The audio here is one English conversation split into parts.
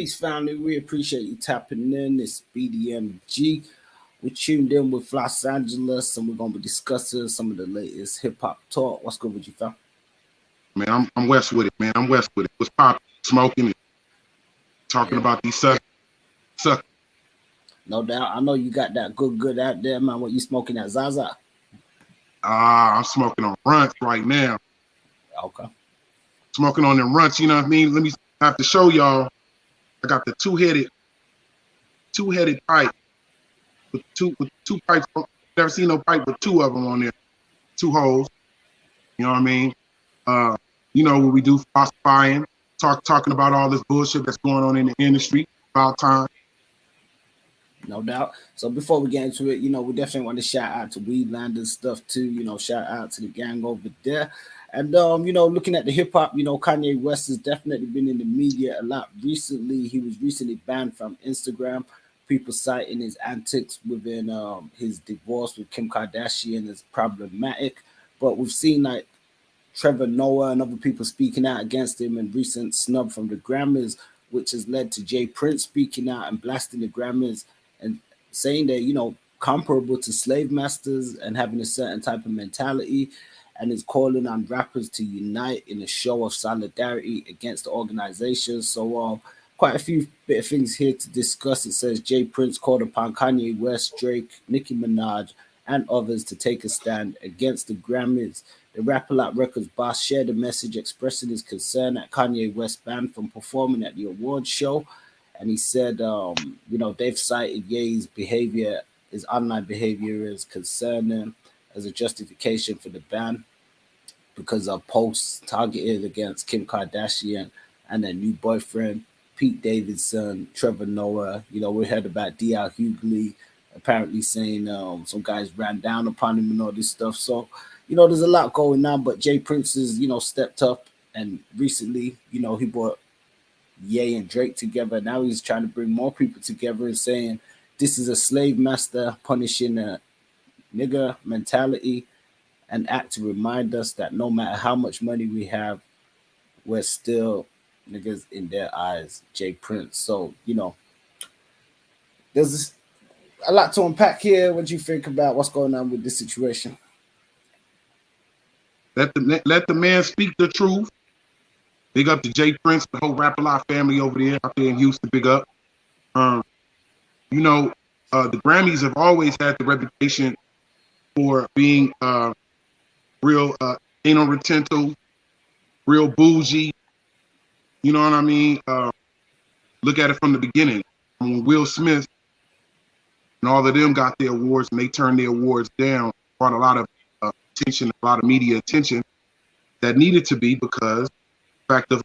Peace, family. We appreciate you tapping in. It's BDMG. We tuned in with Los Angeles, and we're going to be discussing some of the latest hip hop talk. What's good with you, fam? Man, I'm West with it, man. I'm West with it. What's popping? Smoking and talking about these suck. No doubt. I know you got that good out there, man. What you smoking at Zaza? I'm smoking on runts right now. Okay. Smoking on them runts, you know what I mean? Let me have to show y'all. I got the two-headed pipe with two pipes. Never seen no pipe with two of them on there, two holes. You know what I mean? What we do, falsifying, talking about all this bullshit that's going on in the industry about time. No doubt. So before we get into it, we definitely want to shout out to Weedland and stuff too. Shout out to the gang over there. And looking at the hip hop, Kanye West has definitely been in the media a lot recently. He was recently banned from Instagram. People citing his antics within his divorce with Kim Kardashian as problematic. But we've seen like Trevor Noah and other people speaking out against him and recent snub from the Grammys, which has led to Jay Prince speaking out and blasting the Grammys and saying they're, comparable to slave masters and having a certain type of mentality, and is calling on rappers to unite in a show of solidarity against the organization. So quite a few bit of things here to discuss. It says Jay Prince called upon Kanye West, Drake, Nicki Minaj, and others to take a stand against the Grammys. The Rap-A-Lot Records boss shared a message expressing his concern at Kanye West banned from performing at the awards show. And he said, they've cited Ye's behavior, his online behavior is concerning as a justification for the ban because of posts targeted against Kim Kardashian and their new boyfriend, Pete Davidson, Trevor Noah. We heard about D.L. Hughley apparently saying some guys ran down upon him and all this stuff. So, there's a lot going on, but Jay Prince has, stepped up, and recently, he brought Ye and Drake together. Now he's trying to bring more people together and saying this is a slave master punishing a nigger mentality and act to remind us that no matter how much money we have, we're still niggas in their eyes. Jay Prince. So, there's a lot to unpack here. What do you think about what's going on with this situation? Let the man speak the truth. Big up to Jay Prince, the whole Rap-A-Lot family over there out there in Houston. Big up. The Grammys have always had the reputation for being real anal retental, real bougie. You know what I mean? Look at it from the beginning. When Will Smith and all of them got their awards and they turned their awards down, brought a lot of attention, a lot of media attention that needed to be, because the fact of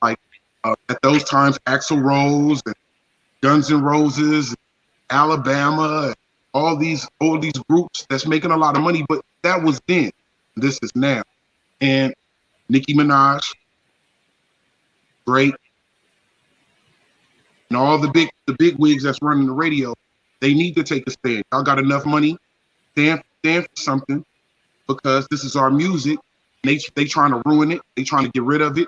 at those times, Axl Rose and Guns N' Roses, Alabama, and all these groups that's making a lot of money, but that was then. This is now. And Nicki Minaj, Drake, and all the big wigs that's running the radio, they need to take a stand. Y'all got enough money, stand for something, because this is our music. They trying to ruin it. They trying to get rid of it.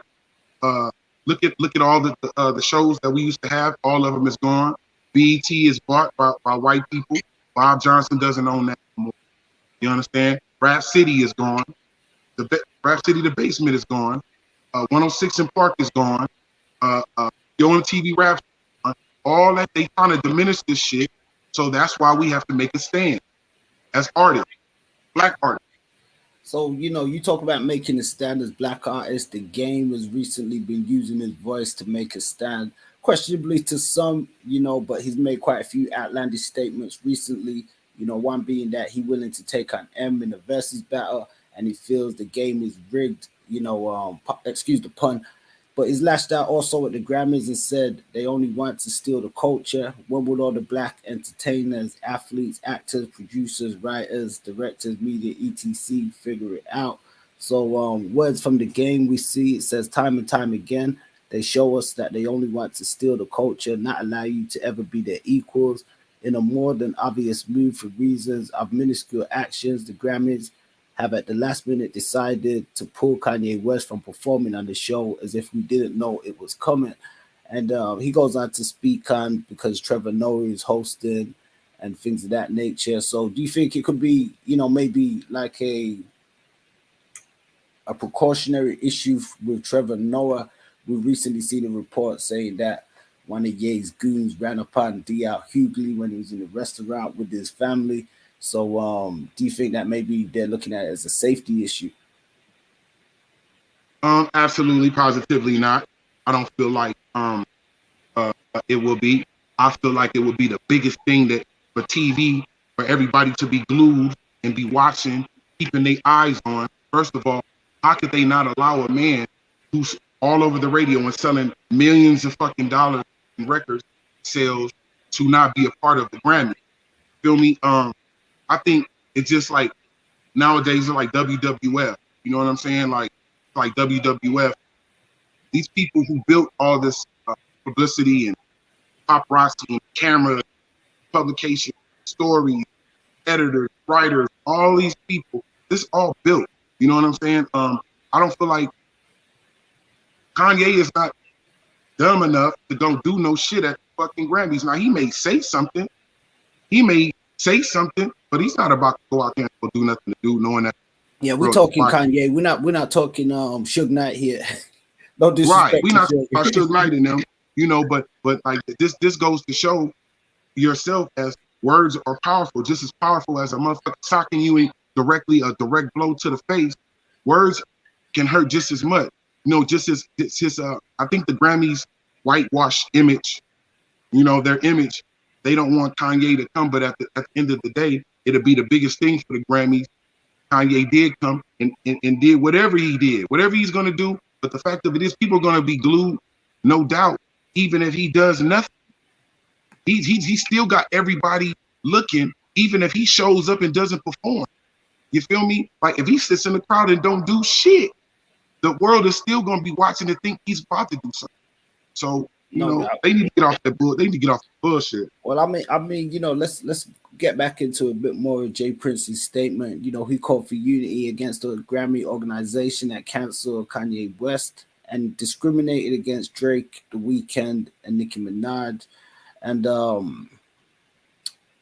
Look at all the shows that we used to have. All of them is gone. BET is bought by white people. Bob Johnson doesn't own that anymore. You understand? Rap City is gone. Rap City, the basement is gone. 106 in Park is gone. Yo MTV Rap, all that, they trying to diminish this shit. So that's why we have to make a stand as artists, black artists. So, you talk about making a stand as black artists. The Game has recently been using his voice to make a stand, questionably to some, but he's made quite a few outlandish statements recently. One being that he's willing to take on M in a versus battle, and he feels the game is rigged, excuse the pun. But he's lashed out also at the Grammys and said they only want to steal the culture. When will all the black entertainers, athletes, actors, producers, writers, directors, media, etc. figure it out? So words from the Game we see, it says time and time again, they show us that they only want to steal the culture, not allow you to ever be their equals. In a more than obvious move for reasons of minuscule actions, the Grammys have at the last minute decided to pull Kanye West from performing on the show as if we didn't know it was coming. And he goes on to speak on because Trevor Noah is hosting and things of that nature. So do you think it could be, maybe like a precautionary issue with Trevor Noah? We recently seen a report saying that one of Ye's goons ran upon D.L. Hughley when he was in a restaurant with his family. So do you think that maybe they're looking at it as a safety issue? Absolutely, positively not. I don't feel like it will be. I feel like it would be the biggest thing that for TV, for everybody to be glued and be watching, keeping their eyes on. First of all, how could they not allow a man who's all over the radio and selling millions of fucking dollars in record sales to not be a part of the Grammy? Feel me? I think it's just like nowadays it's like WWF. You know what I'm saying? Like WWF. These people who built all this publicity and paparazzi and camera, publication, stories, editors, writers, all these people, this all built. You know what I'm saying? I don't feel like Kanye is not dumb enough to don't do no shit at the fucking Grammys. Now he may say something, but he's not about to go out there and go do nothing to do, knowing that. Yeah, we're talking Kanye. We're not talking Suge Knight here. No disrespect. Right, we're not talking about Suge Knight in them, but like this goes to show yourself as words are powerful, just as powerful as a motherfucker socking you in directly a direct blow to the face. Words can hurt just as much. Just as I think the Grammys whitewash image, their image, they don't want Kanye to come, but at the end of the day, it'll be the biggest thing for the Grammys. Kanye did come and did whatever he did, whatever he's gonna do. But the fact of it is, people are gonna be glued, no doubt. Even if he does nothing, he's still got everybody looking. Even if he shows up and doesn't perform, you feel me? Like if he sits in the crowd and don't do shit, the world is still gonna be watching and think he's about to do something. So they need to get off that bull. They need to get off the bullshit. Well, I mean, let's get back into a bit more of Jay Prince's statement. He called for unity against the Grammy organization that canceled Kanye West and discriminated against Drake, The Weeknd, and Nicki Minaj. And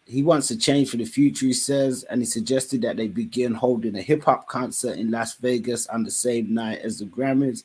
he wants a change for the future, he says, and he suggested that they begin holding a hip-hop concert in Las Vegas on the same night as the Grammys.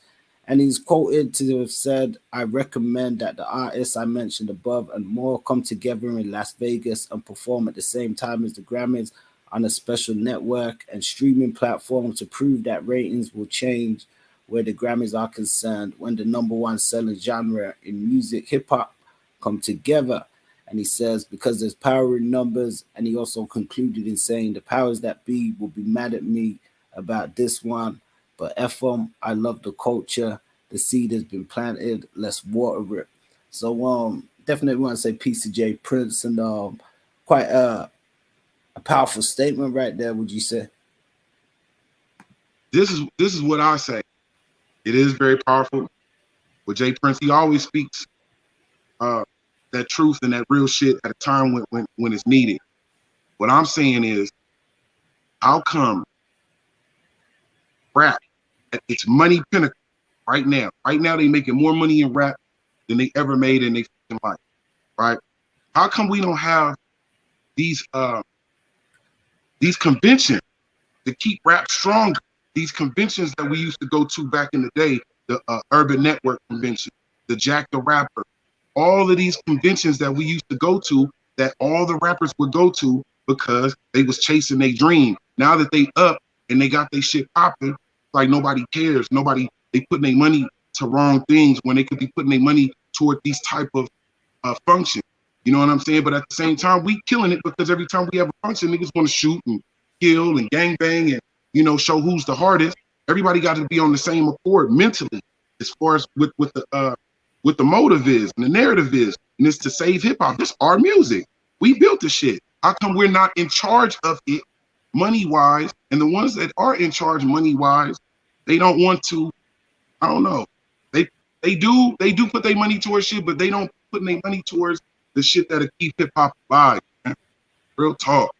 And he's quoted to have said, "I recommend that the artists I mentioned above and more come together in Las Vegas and perform at the same time as the Grammys on a special network and streaming platform to prove that ratings will change where the Grammys are concerned when the number one selling genre in music, hip-hop, come together." And he says, because there's power in numbers, and he also concluded in saying the powers that be will be mad at me about this one. But F them, I love the culture. The seed has been planted. Let's water it. So definitely want to say peace to Jay Prince, and quite a powerful statement right there, would you say? This is what I say. It is very powerful. With Jay Prince, he always speaks that truth and that real shit at a time when it's needed. What I'm saying is, how come rap at its money pinnacle right now? Right now, they making more money in rap than they ever made in their life. Right? How come we don't have these conventions to keep rap stronger? These conventions that we used to go to back in the day, the Urban Network Convention, the Jack the Rapper, all of these conventions that we used to go to, that all the rappers would go to because they was chasing their dream. Now that they up and they got their shit popping, like nobody cares. They putting their money to wrong things when they could be putting their money toward these type of functions. You know what I'm saying? But at the same time, we killing it because every time we have a function, niggas want to shoot and kill and gangbang and show who's the hardest. Everybody got to be on the same accord mentally, as far as with the motive is and the narrative is, and it's to save hip hop. This our music. We built the shit. How come we're not in charge of it money wise? And the ones that are in charge money wise, they don't want to. I don't know. They do put their money towards shit, but they don't put their money towards the shit that'll keep hip hop alive. Man. Real talk.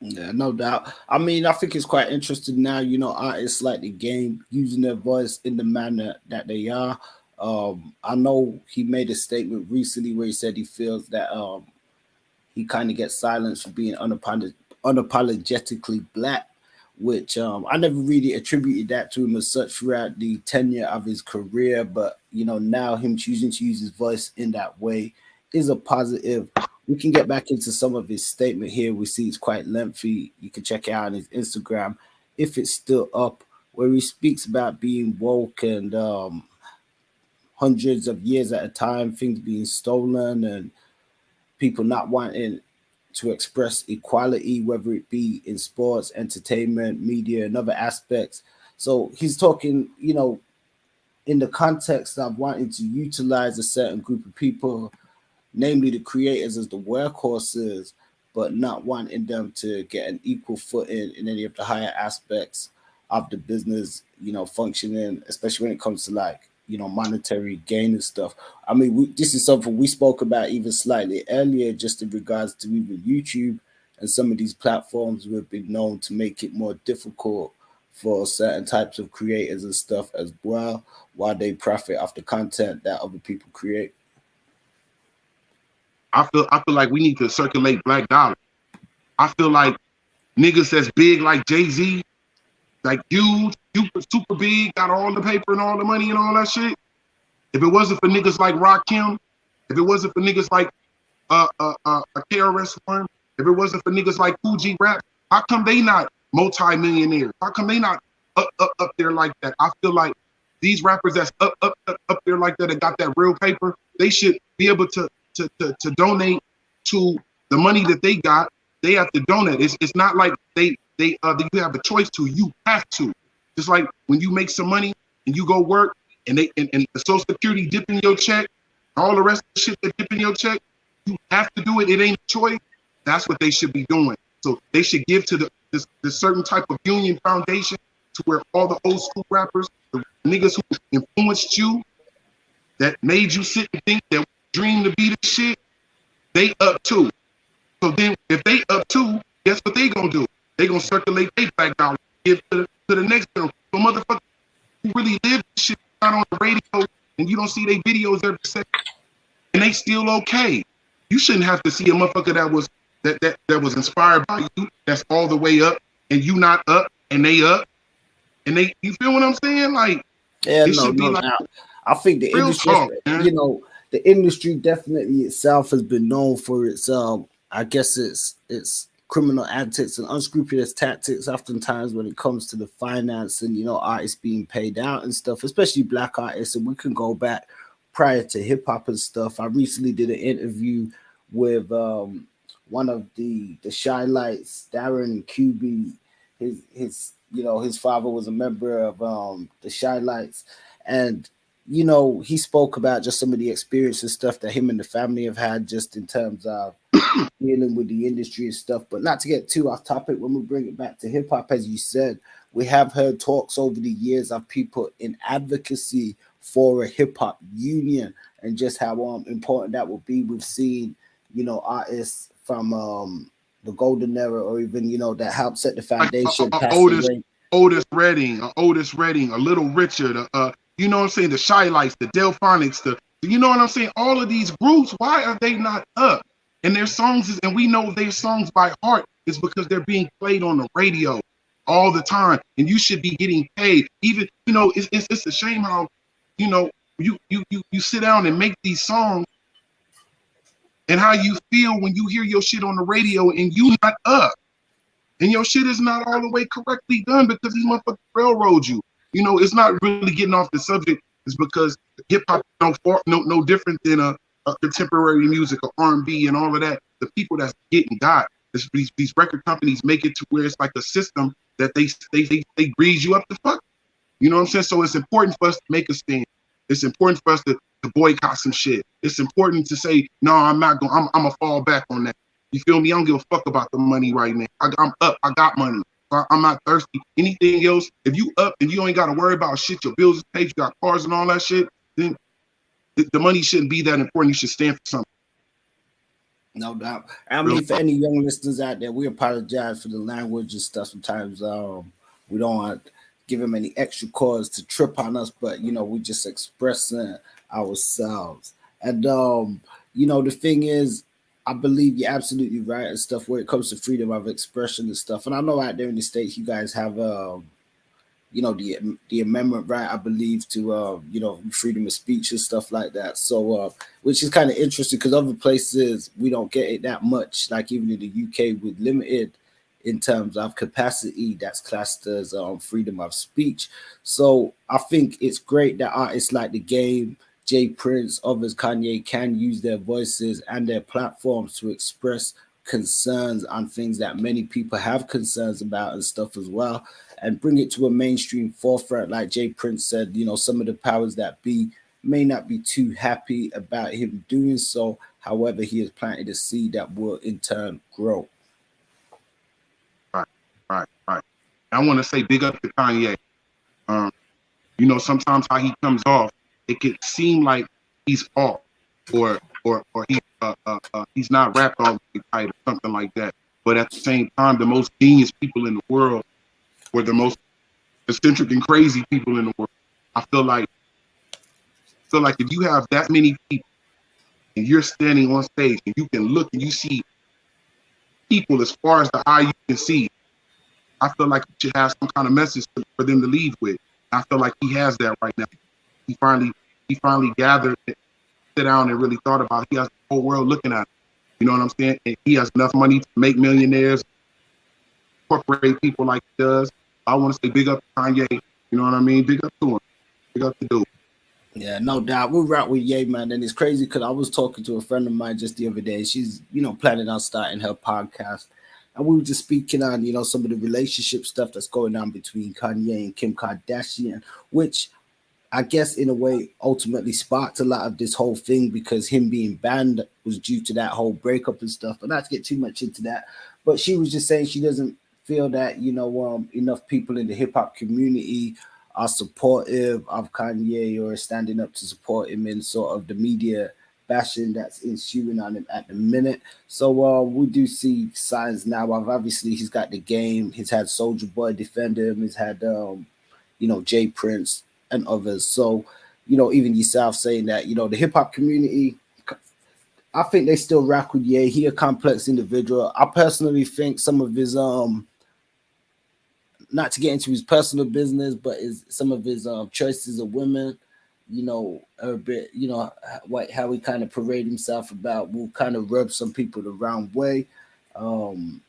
Yeah, no doubt. I mean, I think it's quite interesting now, artists like the game using their voice in the manner that they are. I know he made a statement recently where he said he feels that he kind of gets silenced for being unapologetically black, which I never really attributed that to him as such throughout the tenure of his career. But now him choosing to use his voice in that way is a positive. We can get back into some of his statement here. We see it's quite lengthy. You can check it out on his Instagram if it's still up, where he speaks about being woke and hundreds of years at a time, things being stolen and people not wanting to express equality, whether it be in sports, entertainment, media, and other aspects. So he's talking, in the context of wanting to utilize a certain group of people, namely the creators as the workhorses, but not wanting them to get an equal footing in any of the higher aspects of the business, functioning, especially when it comes to like, monetary gain and stuff. I mean, this is something we spoke about even slightly earlier, just in regards to even YouTube and some of these platforms who have been known to make it more difficult for certain types of creators and stuff as well, while they profit off the content that other people create. I feel like we need to circulate black dollars. I feel like niggas that's big like Jay-Z, like huge, super big, got all the paper and all the money and all that shit. If it wasn't for niggas like Rakim, if it wasn't for niggas like a KRS-One, if it wasn't for niggas like Fuji Rap, how come they not multi-millionaires? How come they not up there like that? I feel like these rappers that's up there like that and got that real paper, they should be able to donate to the money that they got. They have to donate. It's not like you have a choice to. You have to. Just like when you make some money and you go work and the Social Security dip in your check, all the rest of the shit that dip in your check, you have to do it. It ain't a choice. That's what they should be doing. So they should give to this certain type of union foundation to where all the old school rappers, the niggas who influenced you, that made you sit and think that dream to be the shit, they up too. So then if they up too, guess what they gonna do? They gonna circulate their black dollar, give to the next girl. So motherfuckers who really live this shit out on the radio and you don't see their videos every second and they still okay. You shouldn't have to see a motherfucker that was inspired by you, that's all the way up, and you not up and they up. And you feel what I'm saying? Like, yeah, no, like, I think the industry, talk, the industry definitely itself has been known for its I guess it's criminal antics and unscrupulous tactics oftentimes when it comes to the finance and artists being paid out and stuff, especially black artists. And we can go back prior to hip hop and stuff. I recently did an interview with one of the Shy Lights, Darren QB. His father was a member of the Shy Lights, and he spoke about just some of the experiences and stuff that him and the family have had just in terms of dealing with the industry and stuff. But not to get too off topic, when we bring it back to hip hop, as you said, we have heard talks over the years of people in advocacy for a hip hop union and just how important that will be. We've seen, artists from the golden era, or even, that helped set the foundation. Otis Redding, a Little Richard, you know what I'm saying, the Shy Lights, the Delphonics, you know what I'm saying? All of these groups, why are they not up? And their songs and we know their songs by heart is because they're being played on the radio all the time, and you should be getting paid. Even, it's a shame how, you sit down and make these songs, and how you feel when you hear your shit on the radio and you not up, and your shit is not all the way correctly done because these motherfuckers railroad you. It's not really getting off the subject. It's because hip hop no different than a contemporary music or R&B and all of that. The people that's getting got, these record companies make it to where it's like a system that they grease you up to fuck. You know what I'm saying? So it's important for us to make a stand. It's important for us to boycott some shit. It's important to say, no, I'm not going. I'm gonna fall back on that. You feel me? I don't give a fuck about the money right now. I'm up. I got money. I'm not thirsty. Anything else, if you up and you ain't got to worry about shit, your bills is paid, you got cars and all that shit, then the money shouldn't be that important. You should stand for something. No doubt. I mean, for any young listeners out there, we apologize for the language and stuff. Sometimes we don't want give him any extra cause to trip on us, but we just expressing ourselves. And the thing is, I believe you're absolutely right and stuff when it comes to freedom of expression and stuff. And I know out there in the States you guys have the amendment right, I believe, to freedom of speech and stuff like that. So which is kind of interesting because other places we don't get it that much, like even in the UK with limited in terms of capacity that's classed as freedom of speech. So I think it's great that artists like The Game, Jay Prince, others, Kanye, can use their voices and their platforms to express concerns on things that many people have concerns about and stuff as well, and bring it to a mainstream forefront. Like Jay Prince said, some of the powers that be may not be too happy about him doing so. However, he has planted a seed that will in turn grow. Right, right. I want to say big up to Kanye. Um, sometimes how he comes off, it could seem like he's off, or he's not rapped all the way tight or something like that. But at the same time, the most genius people in the world, or the most eccentric and crazy people in the world, I feel like if you have that many people and you're standing on stage and you can look and you see people as far as the eye you can see, I feel like you should have some kind of message for them to leave with. I feel like he has that right now. He finally gathered, sit down and really thought about it. He has the whole world looking at him. You know what I'm saying? And he has enough money to make millionaires, incorporate people like he does. I want to say big up to Kanye. You know what I mean? Big up to him. Big up to dude. Yeah, no doubt. We'll rock with Ye, man. And it's crazy because I was talking to a friend of mine just the other day. She's, planning on starting her podcast. And we were just speaking on, some of the relationship stuff that's going on between Kanye and Kim Kardashian, which I guess in a way ultimately sparked a lot of this whole thing because him being banned was due to that whole breakup and stuff. But not to get too much into that. But she was just saying she doesn't feel that, enough people in the hip hop community are supportive of Kanye or standing up to support him in sort of the media bashing that's ensuing on him at the minute. So we do see signs now of, obviously he's got The Game, he's had Soldier Boy defend him, he's had Jay Prince and others. So even yourself saying that the hip hop community, I think they still rock with Ye. He a complex individual. I personally think some of his not to get into his personal business, but some of his choices of women, a bit, how he kind of parade himself about will kind of rub some people the wrong way. I don't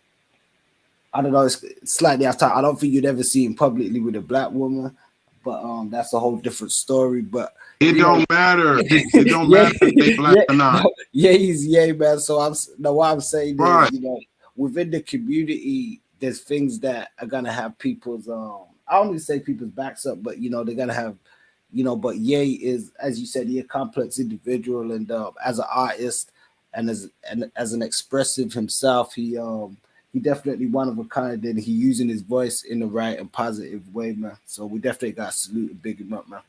know, it's slightly off top. I don't think you'd ever see him publicly with a black woman, but that's a whole different story. But it don't matter. It don't yeah, matter if they black or not. No, he's man. So what I'm saying Right. is, within the community, there's things that are gonna have people's I don't even say people's backs up, but they're gonna have, but Ye is, as you said, he a complex individual, and as an artist and as an expressive himself, he definitely one of a kind, and he using his voice in the right and positive way, man. So we definitely got to salute and big him up, man.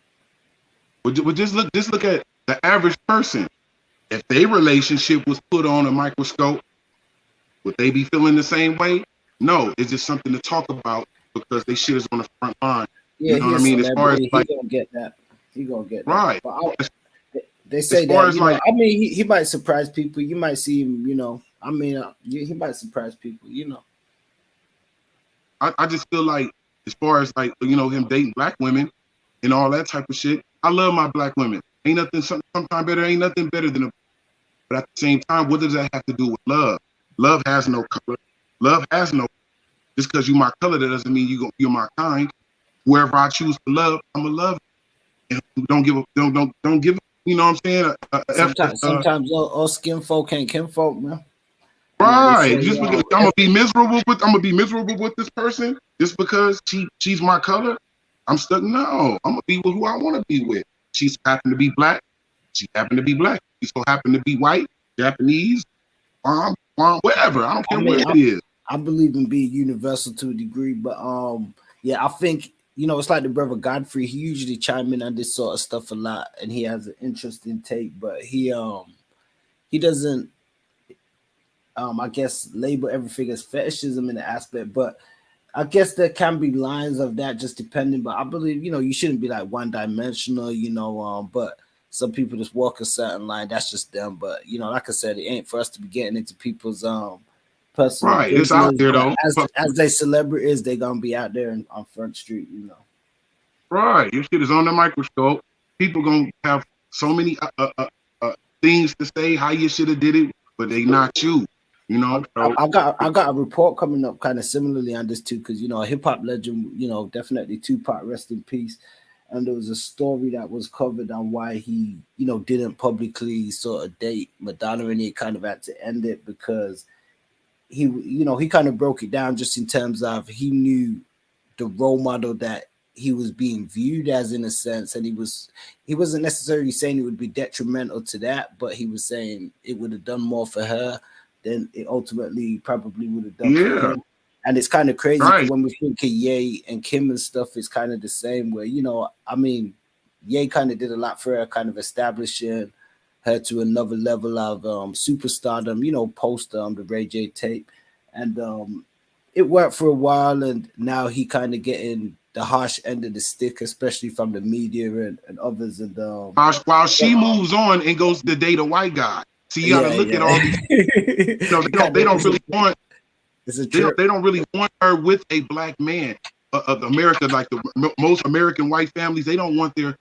Well, just look at the average person. If their relationship was put on a microscope, would they be feeling the same way? No, it's just something to talk about because they shit is on the front line. Yeah, You know he's what I mean? As far as he like, gonna get that. He gonna get that. right. But they say As far that, as like, I mean, he might surprise people. You might see him, I mean, he might surprise people, I just feel like, as far as like, him dating black women and all that type of shit, I love my black women. Ain't nothing, sometimes better, ain't nothing better than a, but at the same time, what does that have to do with love? Love has no color. Love has no, just because you my color, that doesn't mean you're my kind. Whoever I choose to love, I'm gonna love. And don't give, don't give, you know what I'm saying? Sometimes all skin folk ain't kin folk, man. They Right. say, Just because I'm gonna be miserable with this person just because she's my color. I'm stuck. No, I'm gonna be with who I want to be with. She's happened to be black. She happened to be black. She so happened to be white, Japanese, whatever. I don't care what it is. I believe in being universal to a degree, but yeah, I think it's like the brother Godfrey. He usually chime in on this sort of stuff a lot, and he has an interesting take, but he doesn't I guess label everything as fetishism in the aspect, but I guess there can be lines of that just depending, but I believe you shouldn't be like one dimensional, but some people just walk a certain line. That's just them. But like I said, it ain't for us to be getting into people's personal Right, it's out business. there But though. as they celebrities, they gonna be out there on Front Street. Right, your shit is on the microscope. People gonna have so many things to say how you should have did it, but they not you. So, I got a report coming up kind of similarly on this too, because a hip hop legend, definitely Tupac, rest in peace. And there was a story that was covered on why he, didn't publicly sort of date Madonna, and he kind of had to end it because he kind of broke it down just in terms of he knew the role model that he was being viewed as in a sense, and he wasn't necessarily saying it would be detrimental to that, but he was saying it would have done more for her than it ultimately probably would have done for yeah, him. And it's kind of crazy because right. when we think of Ye and Kim and stuff, it's kind of the same where, I mean, Ye kind of did a lot for her, kind of establishing her to another level of superstardom, post the Ray J tape. And it worked for a while, and now he kind of getting the harsh end of the stick, especially from the media and others. And While she moves on and goes to date a white guy. See, you got to yeah, look yeah. at all these. They don't really want. It's a They trip. don't really want her with a black man. Of America, like most American white families, they don't want their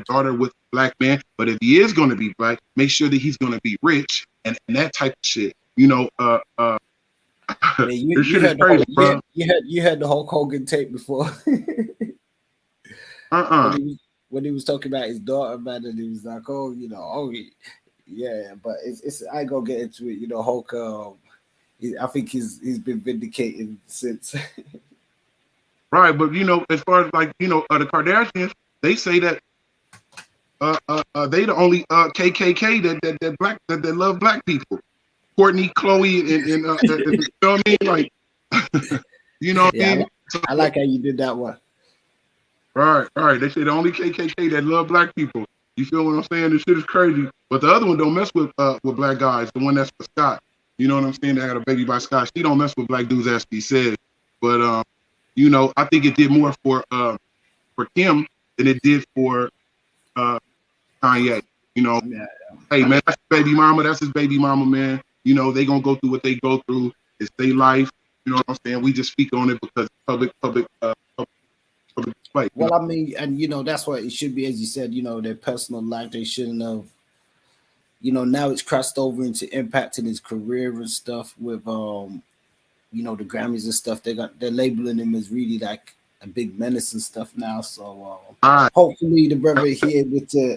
daughter with a black man. But if he is going to be black, make sure that he's going to be rich and that type of shit. Yeah, this shit is crazy, bro. You had the Hulk Hogan tape before. When he was talking about his daughter, man, and he was like, "Oh, yeah." But it's I ain't gonna get into it. Hulk. I think he's been vindicated since. Right, but as far as like the Kardashians, they say that they the only KKK that love black people. Courtney, Chloe, and you know what I mean? Like, you know what I Yeah, mean? I like how you did that one. Right. They say the only KKK that love black people. You feel what I'm saying? This shit is crazy. But the other one don't mess with black guys. The one that's for Scott. You know what I'm saying? They had a baby by Scott. She don't mess with black dudes, as she said. But I think it did more for Kim than it did for Kanye. Yeah. Hey man, that's his baby mama. That's his baby mama, man. They gonna go through what they go through. It's their life. You know what I'm saying? We just speak on it because public display. Well, I mean, and that's what it should be, as you said. Their personal life. They shouldn't have. Now it's crossed over into impacting his career and stuff with the Grammys and stuff. They're labeling him as really like a big menace and stuff now. So hopefully the brother here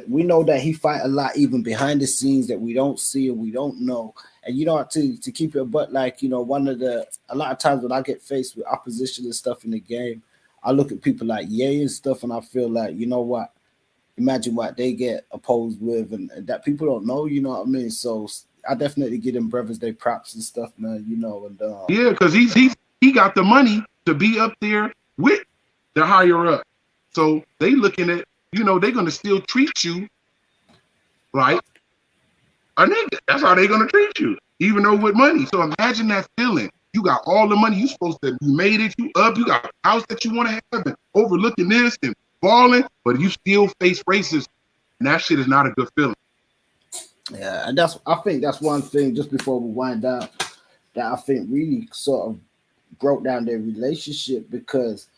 we know that he fight a lot even behind the scenes that we don't see and we don't know. And to keep it, but like a lot of times when I get faced with opposition and stuff in the game, I look at people like Ye and stuff, and I feel like what. Imagine what they get opposed with, and that people don't know. You know what I mean? So I definitely give them brothers their props and stuff, man. And yeah, because he got the money to be up there with the higher up. So they looking at they're gonna still treat you like a nigga. That's how they're gonna treat you, even though with money. So imagine that feeling. You got all the money. You supposed to be made it. You up. You got a house that you want to have, and overlooking this and balling, but you still face racism, and that shit is not a good feeling. Yeah, and I think that's one thing. Just before we wind down, that I think really sort of broke down their relationship because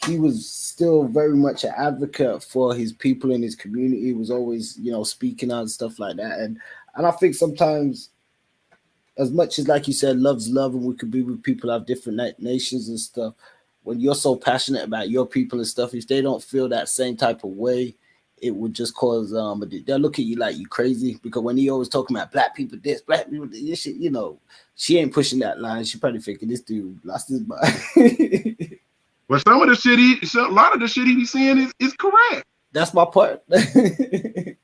he was still very much an advocate for his people in his community. He was always speaking out and stuff like that, and I think sometimes, as much as like you said, love's love, and we could be with people of different nations and stuff. When you're so passionate about your people and stuff, if they don't feel that same type of way, it would just cause they'll look at you like you crazy. Because when he always talking about black people this, black people this shit, she ain't pushing that line. She probably thinking this dude lost his mind. But a lot of the shit he be saying is correct. That's my part. A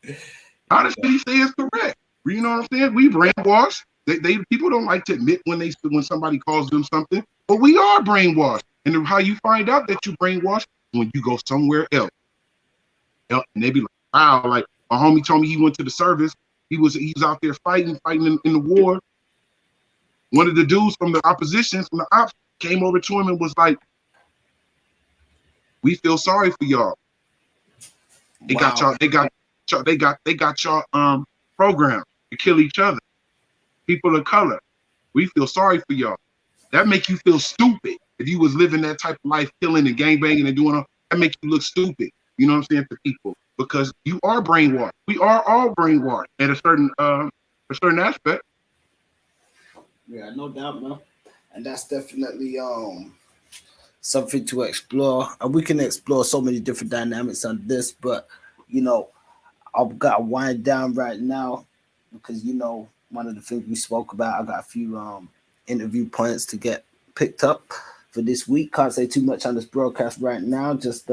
lot of shit he say is correct. You know what I'm saying? We brainwashed. They people don't like to admit when somebody calls them something, but we are brainwashed. And how you find out that you brainwashed when you go somewhere else. And they be like, wow, like my homie told me he went to the service. He was out there fighting in the war. One of the dudes from the opposition, from the ops, came over to him and was like, "We feel sorry for y'all. They got y'all. They got y'all programmed to kill each other. People of color. We feel sorry for y'all. That make you feel stupid. If you was living that type of life, killing and gangbanging and doing all that, make you look stupid. You know what I'm saying, to people, because you are brainwashed. We are all brainwashed at a certain aspect. Yeah, no doubt, man. And that's definitely something to explore. And we can explore so many different dynamics on this, but you know, I've got to wind down right now because you know one of the things we spoke about. I got a few interview points to get picked up for this week. Can't say too much on this broadcast right now. Just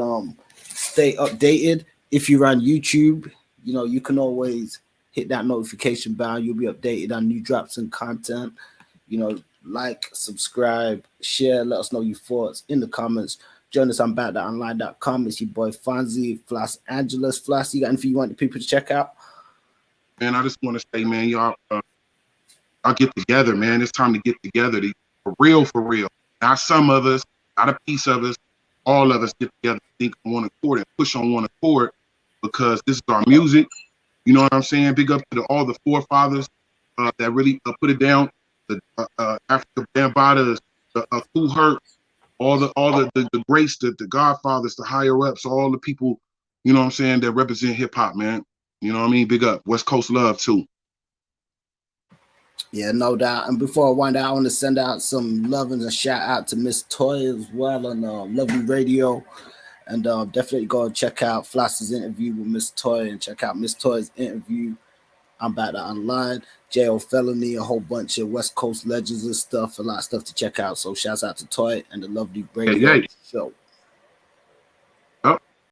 stay updated. If you're on YouTube, you know you can always hit that notification bell. You'll be updated on new drops and content. You know, like, subscribe, share. Let us know your thoughts in the comments. Join us on BoutThatOnline.com. It's your boy Fonzie, Flas Angeles. Flas, you got anything you want the people to check out? Man, I just want to say, man, y'all, I'll get together, man. It's time to get together, for real, for real. Not some of us, not a piece of us. All of us get together, think on one accord and push on one accord, because this is our music. You know what I'm saying? Big up to all the forefathers that really put it down. The Africa Bambadas, the Kool Herc, all the greats, the godfathers, the higher ups, all the people, you know what I'm saying, that represent hip hop, man. You know what I mean? Big up. West Coast love too. Yeah, no doubt. And before I wind out, I want to send out some love and a shout out to Miss Toy as well on Lovely Radio. And definitely go and check out Flas's interview with Miss Toy and check out Miss Toy's interview. I'm Bout That Online, J.O. Felony, a whole bunch of West Coast legends and stuff, a lot of stuff to check out. So shouts out to Toy and the Lovely Radio show.